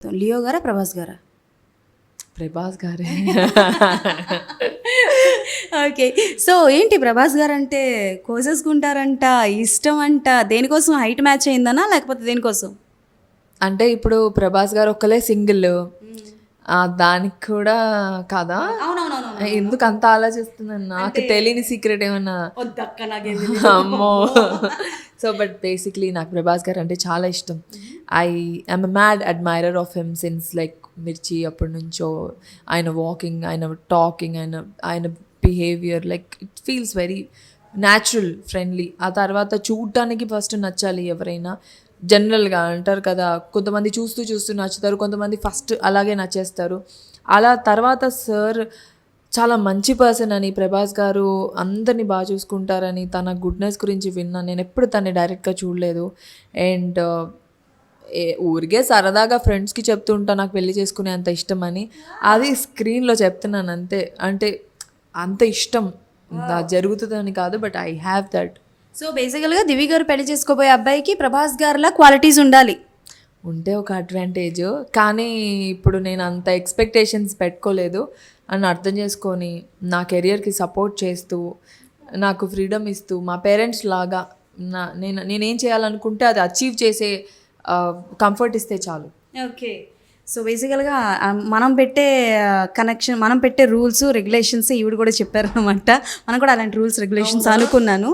Leo గారా ప్రభాస్ గారా? ప్రభాస్ గారే. ఓకే. సో ఏంటి ప్రభాస్ గారు అంటే కోసేసుకుంటారంట, ఇష్టం అంట, దేనికోసం హైట్ మ్యాచ్ అయిందనా లేకపోతే దేనికోసం? అంటే ఇప్పుడు ప్రభాస్ గారు ఒక్కలే సింగిల్, దానికి కూడా కాదా? ఎందుకు అంత ఆలోచిస్తున్నాను? నాకు తెలియని సీక్రెట్ ఏమన్నా? అమ్మో. సో బట్ బేసిక్లీ నాకు ప్రభాస్ గారు అంటే చాలా ఇష్టం. I am a mad admirer of him since like మిర్చి అప్పటి నుంచో. ఆయన వాకింగ్, ఆయన టాకింగ్, ఆయన behaviour like it feels very natural, friendly. ఆ తర్వాత చూడటానికి ఫస్ట్ నచ్చాలి ఎవరైనా. జనరల్గా అంటారు కదా, కొంతమంది చూస్తూ చూస్తూ నచ్చుతారు, కొంతమంది ఫస్ట్ అలాగే నచ్చేస్తారు. అలా తర్వాత సార్ చాలా మంచి పర్సన్ అని, ప్రభాస్ గారు అందరినీ బాగా చూసుకుంటారని, తన గుడ్నెస్ గురించి విన్నాను. నేను ఎప్పుడు తనని డైరెక్ట్గా చూడలేదు. అండ్ ఊరికే సరదాగా ఫ్రెండ్స్కి చెప్తూ ఉంటాను నాకు పెళ్లి చేసుకునే అంత ఇష్టం అని. అది స్క్రీన్లో చెప్తున్నాను అంతే. అంటే అంత ఇష్టం జరుగుతుందని కాదు, but I have that. So బేసికల్గా దివి గారు పెళ్లి చేసుకోబోయే అబ్బాయికి ప్రభాస్ గారిలా క్వాలిటీస్ ఉండాలి. ఉంటే ఒక అడ్వాంటేజ్, కానీ ఇప్పుడు నేను అంత ఎక్స్పెక్టేషన్స్ పెట్టుకోలేదు అని అర్థం చేసుకొని నా కెరియర్కి సపోర్ట్ చేస్తూ, నాకు ఫ్రీడమ్ ఇస్తూ, మా పేరెంట్స్ లాగా నేనేం చేయాలనుకుంటే అది అచీవ్ చేసే కంఫర్ట్ ఇస్తే చాలు. ఓకే. సో బేసికల్గా మనం పెట్టే కనెక్షన్, మనం పెట్టే రూల్స్ రెగ్యులేషన్స్ ఈవిడ కూడా చెప్పారనమాట. మనం కూడా అలాంటి రూల్స్ రెగ్యులేషన్స్ అనుకున్నాను.